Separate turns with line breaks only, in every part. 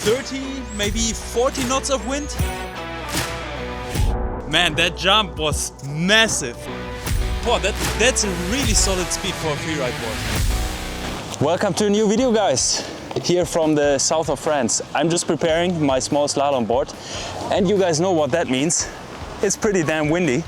30, maybe 40 knots of wind. Man, that jump was massive. Wow, that's a really solid speed for a freeride board. Welcome to a new video, guys. Here from the south of France. I'm just preparing my small slalom board, and you guys know what that means. It's pretty damn windy.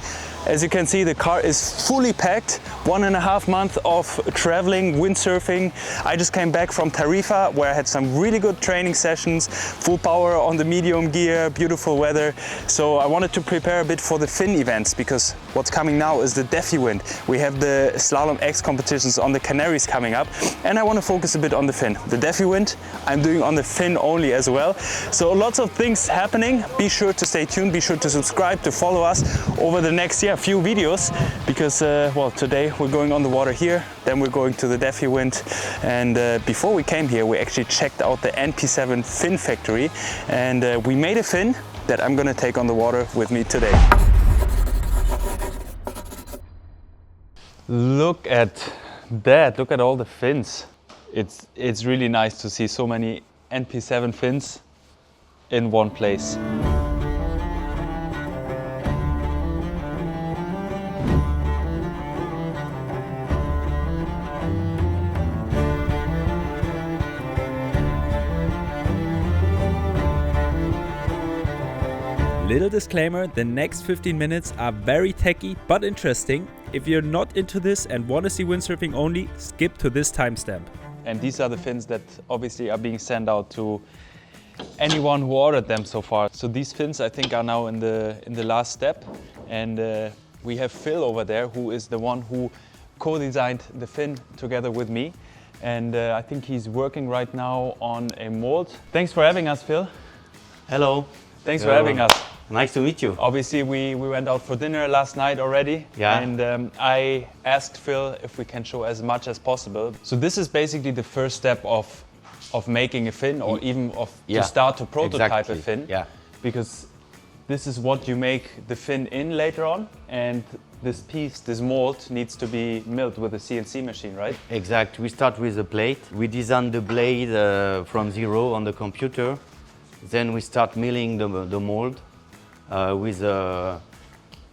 As you can see, the car is fully packed. 1.5 months of traveling, windsurfing. I just came back from Tarifa, where I had some really good training sessions, full power on the medium gear, beautiful weather. So I wanted to prepare a bit for the Finn events, because what's coming now is the Defi Wind. We have the Slalom X competitions on the Canaries coming up, and I want to focus a bit on the Finn. The Defi Wind I'm doing on the Finn only as well. So lots of things happening. Be sure to stay tuned, be sure to subscribe, to follow us over the next few videos, because well, today we're going on the water here, then we're going to the Defi Wind, and before we came here we actually checked out the NP7 Finn factory, and we made a Finn that I'm gonna take on the water with me today. Look at that, look at all the fins. It's really nice to see so many NP7 fins in one place.
Little disclaimer, the next 15 minutes are very techy but interesting. If you're not into this and want to see windsurfing only, skip to this timestamp.
And these are the fins that obviously are being sent out to anyone who ordered them so far. So these fins I think are now in the last step, and we have Phil over there, who is the one who co-designed the fin together with me, and I think he's working right now on a mold. Thanks for having us, Phil.
Hello.
Thanks for having us.
Nice to meet you.
Obviously, we went out for dinner last night already, and I asked Phil if we can show as much as possible. So this is basically the first step of making a fin, or even to start to prototype a fin, because this is what you make the fin in later on, and this mold needs to be milled with a CNC machine, right?
Exactly. We start with a plate. We design the blade from zero on the computer. Then we start milling the mold with a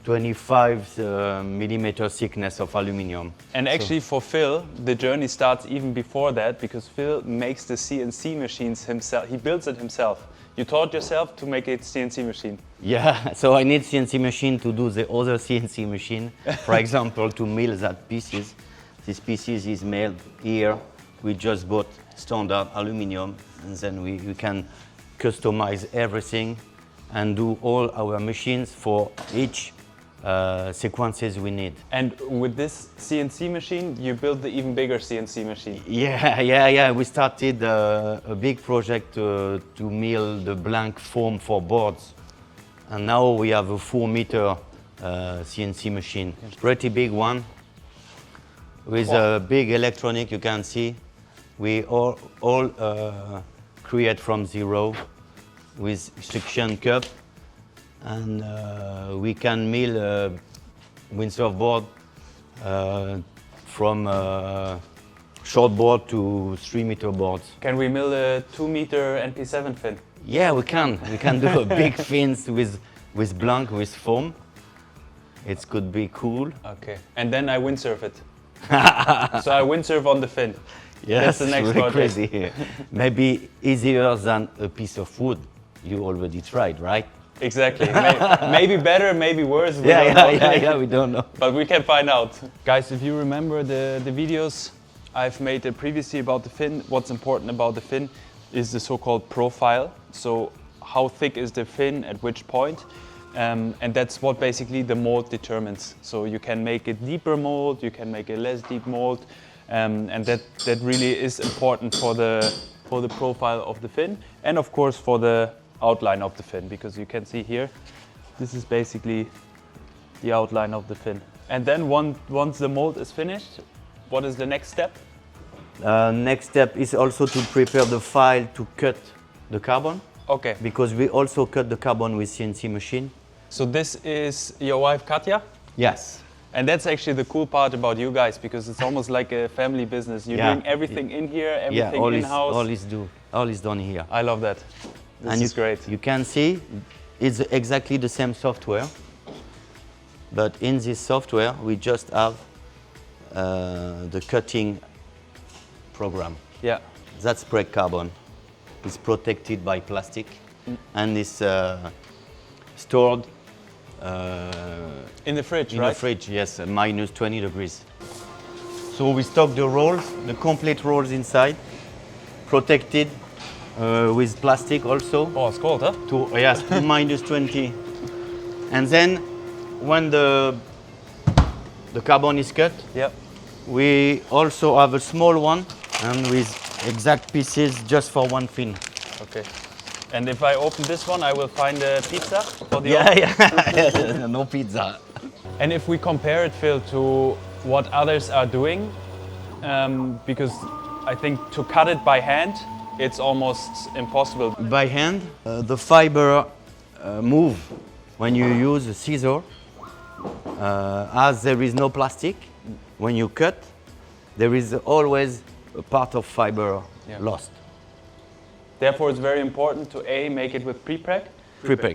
25 millimeter thickness of aluminum.
And actually for Phil, the journey starts even before that, because Phil makes the CNC machines himself. He builds it himself. You taught yourself to make a CNC machine?
Yeah, so I need CNC machine to do the other CNC machine. For example, to mill that pieces. This pieces is milled here. We just bought standard aluminum, and then we can customize everything and do all our machines for each sequences we need.
And with this CNC machine, you built the even bigger CNC machine.
Yeah. We started a big project to mill the blank foam for boards. And now we have a 4-meter CNC machine. Pretty big one. With a big electronic, you can see. We all create from zero with suction cup, and we can mill a windsurf board from short board to 3-meter boards.
Can we mill a 2-meter NP7 fin?
Yeah, we can. We can do a big fins with blank, with foam. It could be cool.
Okay, and then I windsurf it. So I windsurf on the fin.
Yes,
that's the next
really
project.
Crazy. Maybe easier than a piece of wood. You already tried, right?
Exactly. Maybe better, maybe worse.
We don't know.
But we can find out. Guys, if you remember the videos I've made previously about the fin, what's important about the fin is the so-called profile. So how thick is the fin at which point? And that's what basically the mold determines. So you can make a deeper mold, you can make a less deep mold. And that really is important for the profile of the fin, and of course for the outline of the fin, because you can see here, this is basically the outline of the fin. And then once the mold is finished, what is the next step?
Next step is also to prepare the file to cut the carbon.
Okay.
Because we also cut the carbon with CNC machine.
So this is your wife Katja?
Yes.
And that's actually the cool part about you guys, because it's almost like a family business. You're doing everything in here, everything in-house.
All is done here.
I love that. This is great.
You can see it's exactly the same software, but in this software we just have the cutting program.
Yeah.
That's break carbon. It's protected by plastic and it's stored
in the fridge,
in
right?
the fridge, yes, minus 20 degrees. So we stock the rolls, the complete rolls inside, protected with plastic also.
Oh, it's cold, huh?
Yes, to minus 20. And then when the carbon is cut,
Yep.
we also have a small one and with exact pieces just for one fin.
Okay. And if I open this one, I will find a pizza for the
Yeah. No pizza.
And if we compare it, Phil, to what others are doing, because I think to cut it by hand, it's almost impossible.
By hand, the fiber move when you use a scissor. As there is no plastic, when you cut, there is always a part of fiber lost.
Therefore, it's very important to A, make it with pre-preg,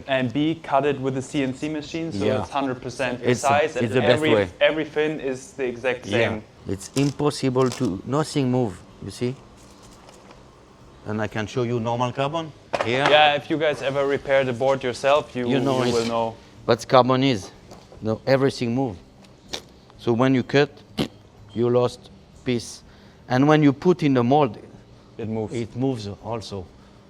and B, cut it with a CNC machine, so it's 100% precise, and
it's the best way.
Every fin is the exact same.
Yeah. It's impossible to, nothing move, you see? And I can show you normal carbon here.
Yeah, if you guys ever repair the board yourself, you will know.
What carbon is. No, everything moves. So when you cut, you lost piece. And when you put in the mold,
it moves.
It moves also.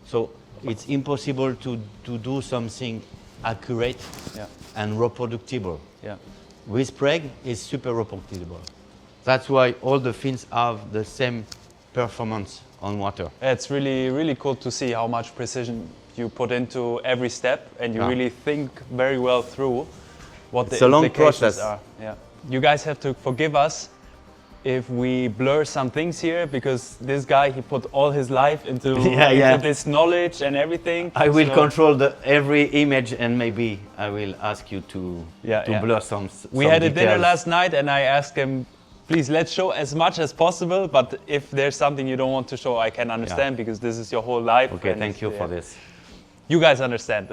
So it's impossible to do something accurate and reproducible.
Yeah.
With preg, it's super reproducible. That's why all the fins have the same performance on water.
It's really, really cool to see how much precision you put into every step, and you really think very well through what the implications are. Yeah. You guys have to forgive us if we blur some things here, because this guy, he put all his life into, into this knowledge and everything.
I will control every image, and maybe I will ask you to blur some
We had
details.
a dinner last night and I asked him, please let's show as much as possible, but if there's something you don't want to show, I can understand, because this is your whole life.
Okay, thank you for this.
You guys understand.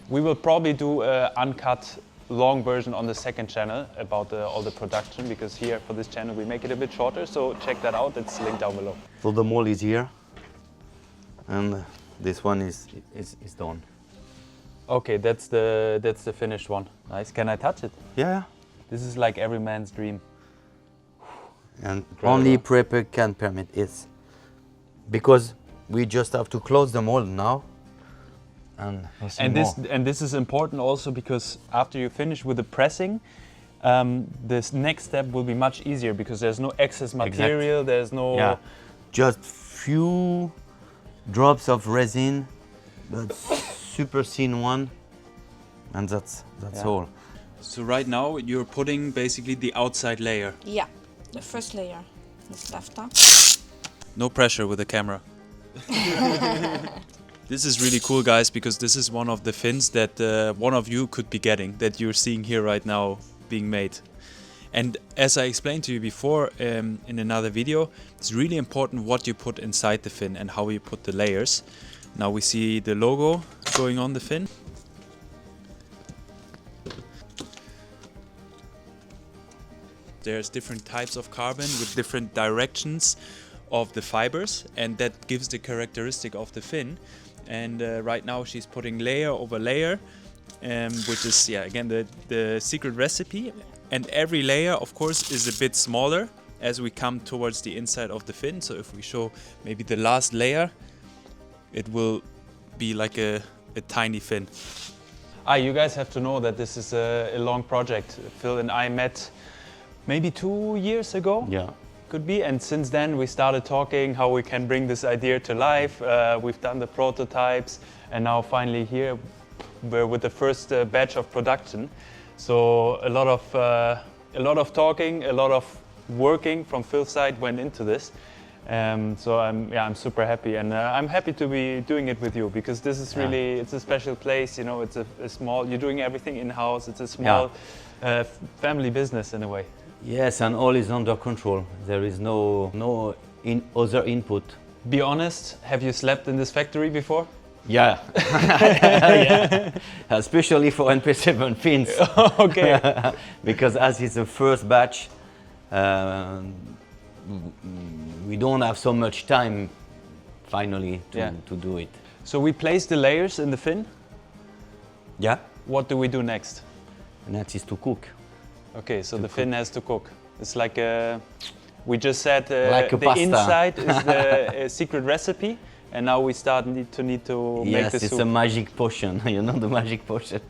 We will probably do an uncut long version on the second channel about all the production, because here for this channel we make it a bit shorter, so check that out, it's linked down below.
So the mold is here, and this one is done.
Okay, that's the finished one. Nice. Can I touch it?
Yeah.
This is like every man's dream.
And only prepper can permit it, because we just have to close the mold now. And
this is important also, because after you finish with the pressing, this next step will be much easier, because there's no excess material, there's no...
Just few drops of resin, but super thin one, and that's all.
So right now you're putting basically the outside layer.
Yeah, the first layer is left up.
No pressure with the camera. This is really cool, guys, because this is one of the fins that one of you could be getting, that you're seeing here right now being made. And as I explained to you before in another video, it's really important what you put inside the fin and how you put the layers. Now we see the logo going on the fin. There's different types of carbon with different directions of the fibers, and that gives the characteristic of the fin. And right now she's putting layer over layer, which is again the secret recipe. And every layer, of course, is a bit smaller as we come towards the inside of the fin. So if we show maybe the last layer, it will be like a tiny fin.
You guys have to know that this is a long project. Phil and I met maybe 2 years ago.
Yeah.
Could be, and since then we started talking how we can bring this idea to life. We've done the prototypes, and now finally here we're with the first batch of production. So a lot of talking, a lot of working from Phil's side went into this. So I'm super happy, and I'm happy to be doing it with you, because this is really, it's a special place. You know, it's a small, you're doing everything in-house. It's a small family business in a way.
Yes, and all is under control. There is no other input.
Be honest, have you slept in this factory before?
Yeah. Yeah. Especially for NP7 fins.
Okay.
Because as it's the first batch, we don't have so much time finally to do it.
So we place the layers in the fin.
Yeah.
What do we do next?
And that is to cook.
Okay, so the fin has to cook. It's like we just said
Like a
the
pasta.
inside is the secret recipe, and now we need to make the
Yes, it's
soup.
a magic potion. You know the magic potion.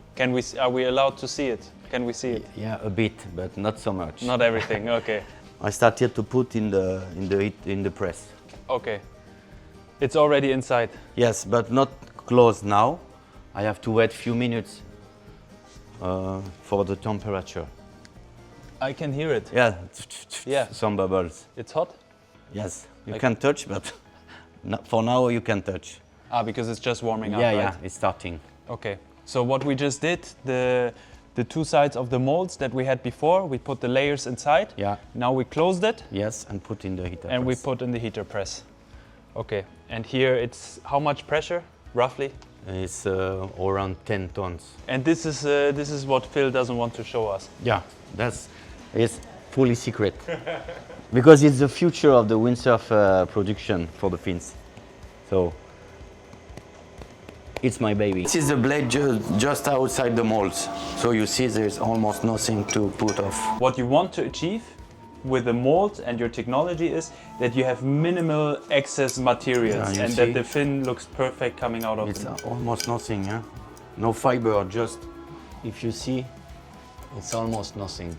Are we allowed to see it? Can we see it?
Yeah, a bit, but not so much.
Not everything. Okay.
I started to put in the press.
Okay. It's already inside.
Yes, but not closed now. I have to wait few minutes for the temperature.
I can hear it.
Yeah,
Yeah.
some bubbles.
It's hot.
Yes, you
Like-
can touch, but for now you can touch.
Because it's just warming up.
Yeah,
right?
yeah, it's starting.
Okay. So what we just did, the two sides of the molds that we had before, we put the layers inside.
Yeah.
Now we closed it
Yes, and put in the heater.
and we
press.
put in the heater press. Okay. And here it's how much pressure, roughly?
It's around 10 tons.
And this is what Phil doesn't want to show us.
Yeah, it's fully secret. Because it's the future of the windsurf production for the fins. So it's my baby. This is the blade just outside the molds. So you see there's almost nothing to put off.
What you want to achieve with the mold and your technology is that you have minimal excess materials
Yeah, you
and
see?
that the fin looks perfect coming out of
It's
it.
almost nothing, yeah? No fiber, just, if you see, it's almost nothing.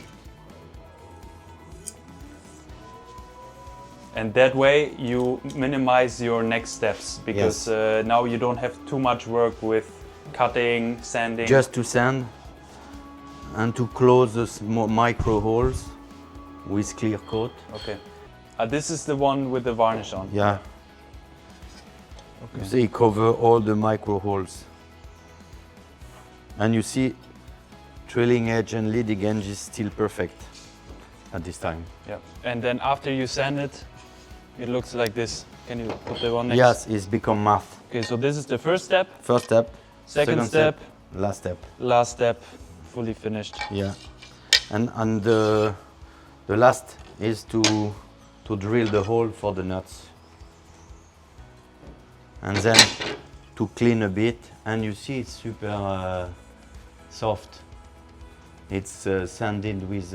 And that way you minimize your next steps because now you don't have too much work with cutting, sanding.
Just to sand and to close the micro holes with clear coat.
Okay. This is the one with the varnish on.
Yeah. Okay. They cover all the micro holes. And you see, trailing edge and leading edge is still perfect at this time.
Yeah. And then after you sand it, it looks like this. Can you put the one next?
Yes, it's become matte.
Okay, so this is the first step.
First step.
Second step.
Last step.
Last step, fully finished.
Yeah. And the last is to drill the hole for the nuts. And then to clean a bit. And you see it's super soft. It's sanded with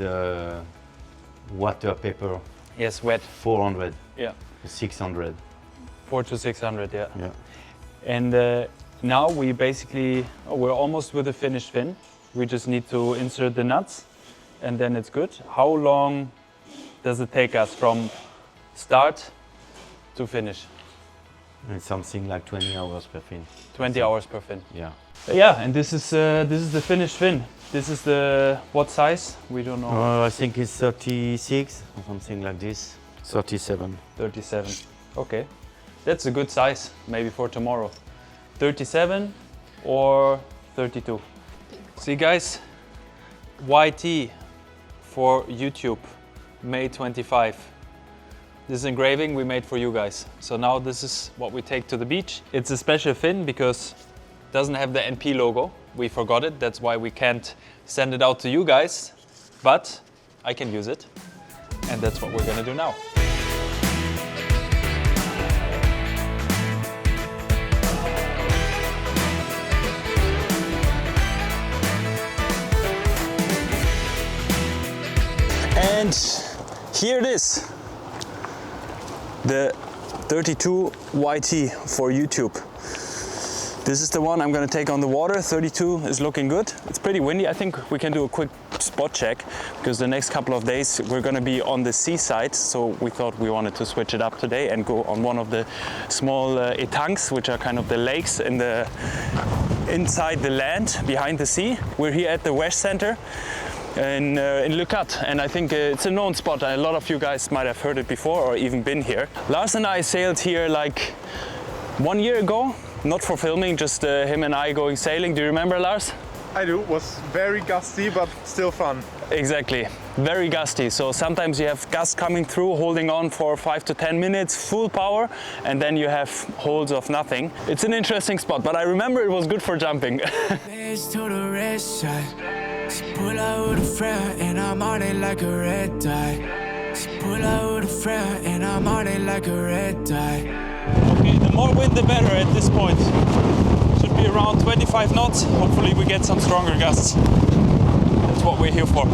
water paper.
Yes, wet.
400,
Yeah.
600.
400 to 600, yeah.
Yeah.
And now we basically, we're almost with a finished fin. We just need to insert the nuts and then it's good. How long does it take us from start to finish?
It's something like 20 hours per fin.
20 hours per fin.
Yeah.
Yeah, and this is the finished fin. This is the, what size? We don't know.
I think it's 36 or something like this. 37.
37. Okay. That's a good size, maybe for tomorrow. 37 or 32. See guys, YT for YouTube, May 25. This engraving we made for you guys. So now this is what we take to the beach. It's a special fin because it doesn't have the NP logo. We forgot it, that's why we can't send it out to you guys, but I can use it. And that's what we're gonna do now.
And here it is, the 32 YT for YouTube. This is the one I'm gonna take on the water. 32 is looking good. It's pretty windy. I think we can do a quick spot check because the next couple of days we're gonna be on the seaside. So we thought we wanted to switch it up today and go on one of the small etangs, which are kind of the lakes in the inside the land behind the sea. We're here at the SURFCENTER in Leucate, and I think it's a known spot. A lot of you guys might have heard it before or even been here. Lars and I sailed here like 1 year ago, not for filming, just him and I going sailing. Do you remember, Lars?
I do. It was very gusty, but still fun.
Exactly.
very gusty. So sometimes you have gusts coming through, holding on for 5 to 10 minutes, full power, and then you have holds of nothing. It's an interesting spot, but I remember it was good for jumping.
Pull out with a friend and I'm on it like a red dye. Pull out with a friend and I'm on it like a red dye.
Okay, the more wind the better at this point. Should be around 25 knots. Hopefully we get some stronger gusts. That's what we're here for.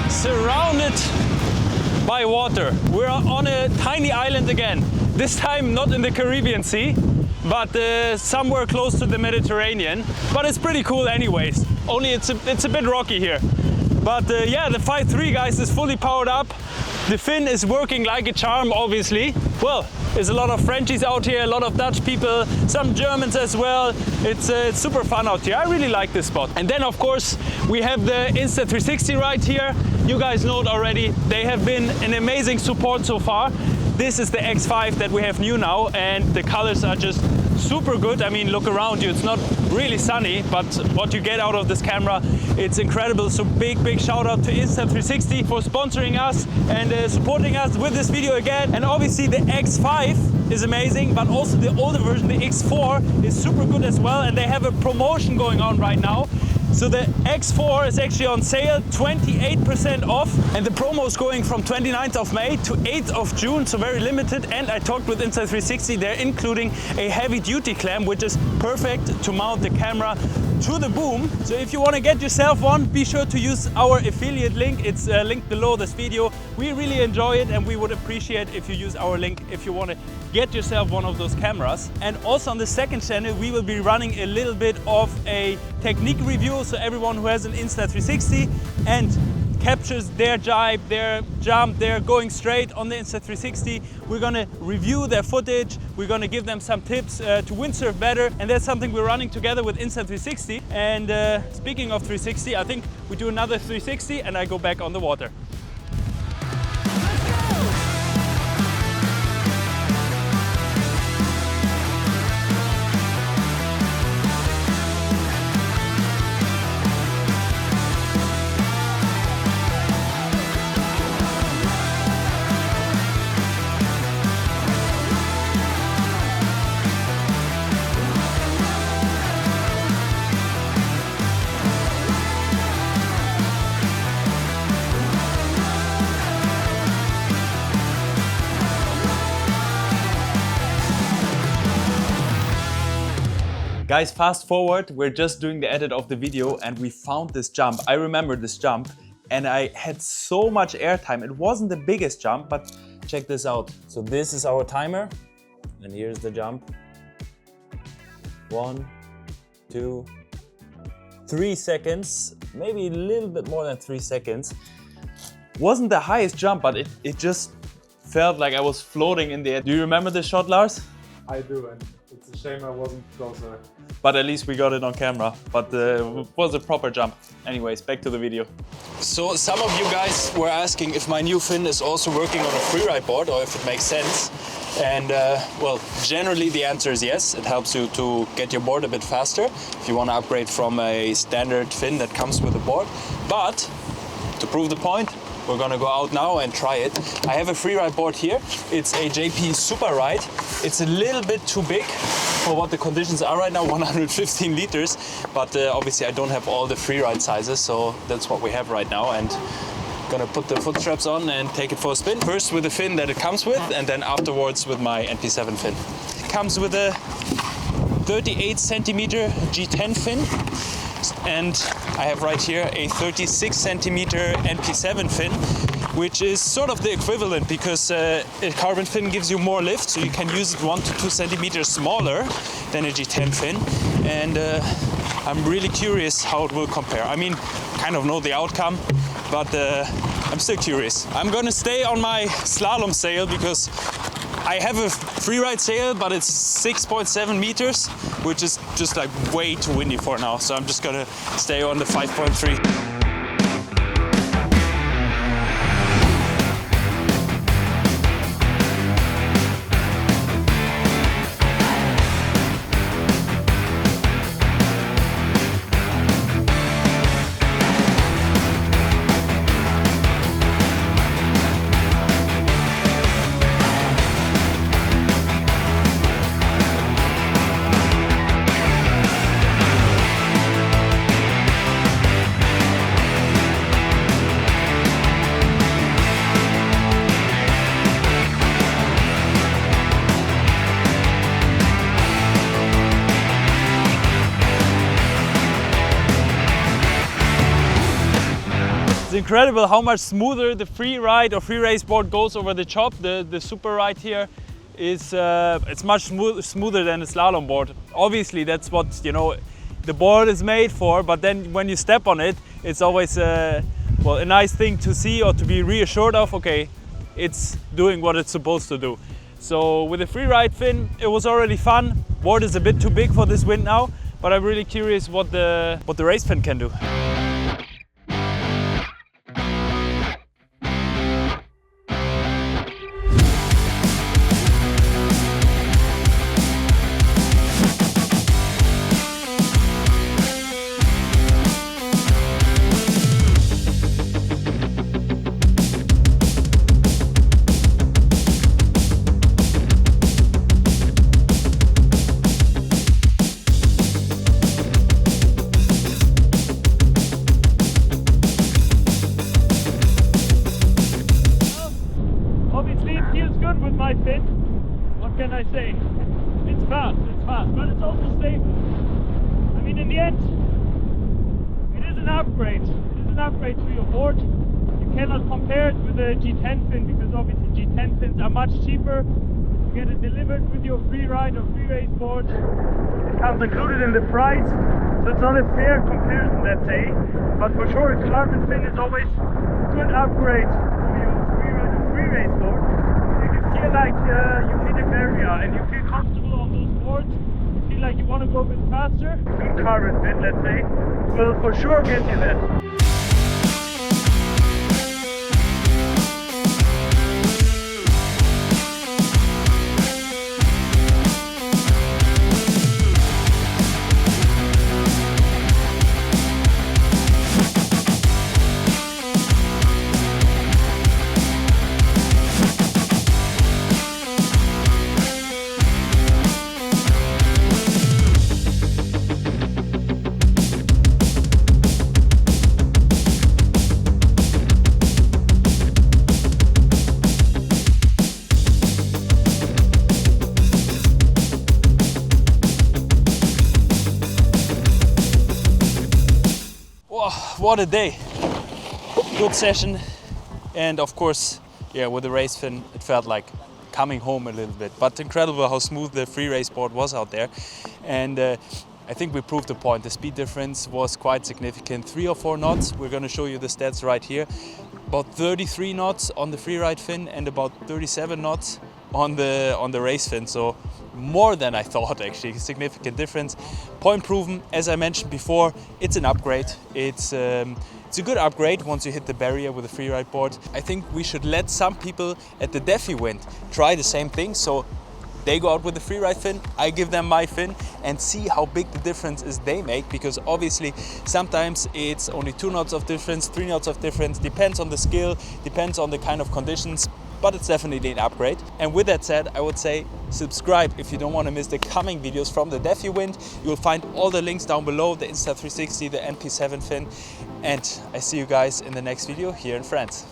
Surrounded by water. We're on a tiny island again. This time not in the Caribbean Sea, but somewhere close to the Mediterranean. But it's pretty cool anyways. Only it's a bit rocky here. But yeah, the 5.3 guys is fully powered up. The fin is working like a charm, obviously. Well, there's a lot of Frenchies out here, a lot of Dutch people, some Germans as well. It's super fun out here. I really like this spot. And then of course we have the Insta360 right here. You guys know it already. They have been an amazing support so far. This is the X5 that we have new now, and the colors are just super good. I mean, look around you. It's not really sunny, but what you get out of this camera, it's incredible. So big shout out to Insta360 for sponsoring us and supporting us with this video again. And obviously the X5 is amazing, but also the older version, the X4, is super good as well. And they have a promotion going on right now. So the X4 is actually on sale, 28% off, and the promo is going from 29th of May to 8th of June, so very limited. And I talked with Insta360, they're including a heavy duty clamp, which is perfect to mount the camera to the boom. So if you want to get yourself one, be sure to use our affiliate link. It's linked below this video. We really enjoy it, and we would appreciate if you use our link if you want to get yourself one of those cameras. And also on the second channel, we will be running a little bit of a technique review. So everyone who has an Insta360 and captures their jibe, their jump, they're going straight on the Insta360, we're gonna review their footage, we're gonna give them some tips to windsurf better, and that's something we're running together with Insta360. And speaking of 360, I think we do another 360 and I go back on the water.
Guys, fast forward, we're just doing the edit of the video and we found this jump. I remember this jump and I had so much airtime. It wasn't the biggest jump, but check this out. So this is our timer and here's the jump. 1, 2, 3 seconds, maybe a little bit more than 3 seconds. Wasn't the highest jump, but it just felt like I was floating in the air. Do you remember this shot, Lars?
I do, and it's a Shame I wasn't closer.
But at least we got it on camera. But it was a proper jump. Anyways, back to the video. So some of you guys were asking if my new fin is also working on a freeride board or if it makes sense. And well, generally the answer is yes. It helps you to get your board a bit faster if you want to upgrade from a standard fin that comes with the board. But to prove the point, we're gonna go out now and try it. I have a freeride board here. It's a JP Super Ride. It's a little bit too big for what the conditions are right now, 115 liters. But obviously I don't have all the freeride sizes, so that's what we have right now. And gonna put the foot straps on and take it for a spin. First with the fin that it comes with, and then afterwards with my NP7 fin. It comes with a 38 centimeter G10 fin. And I have right here a 36 centimeter NP7 fin, which is sort of the equivalent because a carbon fin gives you more lift, so you can use it 1 to 2 centimeters smaller than a G10 fin. And I'm really curious how it will compare. I mean, kind of know the outcome, but I'm still curious. I'm gonna stay on my slalom sail because I have a freeride sail, but it's 6.7 meters, which is just like way too windy for now. So I'm just gonna stay on the 5.3. It's incredible how much smoother the free ride or free race board goes over the chop. The super ride here is it's much smoother than the slalom board. Obviously that's what, you know, the board is made for, but then when you step on it, it's always well, a nice thing to see or to be reassured of, okay, it's doing what it's supposed to do. So with the free ride fin, it was already fun. Board is a bit too big for this wind now, but I'm really curious what the race fin can do. What can I say? It's fast, but it's also stable. I mean, in the end, it is an upgrade. It is an upgrade to your board. You cannot compare it with a G10 fin because obviously G10 fins are much cheaper. You get it delivered with your free ride or free race board. It comes included in the price, so it's not a fair comparison, let's say. But for sure, a carbon fin is always a good upgrade to your free ride or free race board. Feel like you hit a barrier and you feel comfortable on those boards, you feel like you want to go a bit faster. Good carbon fin, let's say, will for sure get you there. What a day. Good session, and of course, yeah, with the race fin it felt like coming home a little bit, but incredible how smooth the free race board was out there. And I think we proved the point. The speed difference was quite significant, 3 or 4 knots. We're going to show you the stats right here. About 33 knots on the free ride fin and about 37 knots on the race fin. So
more than I thought actually, a significant difference. Point proven, as I mentioned before, it's an upgrade. It's a good upgrade once you hit the barrier with a freeride board. I think we should let some people at the Defi Wind try the same thing. So they go out with the freeride fin, I give them my fin and see how big the difference is they make, because obviously sometimes it's only 2 knots of difference, 3 knots of difference, depends on the skill, depends on the kind of conditions, but it's definitely an upgrade. And with that said, I would say subscribe if you don't want to miss the coming videos from the Defi Wind. You will find all the links down below, the Insta360, the MP7 fin, and I see you guys in the next video here in France.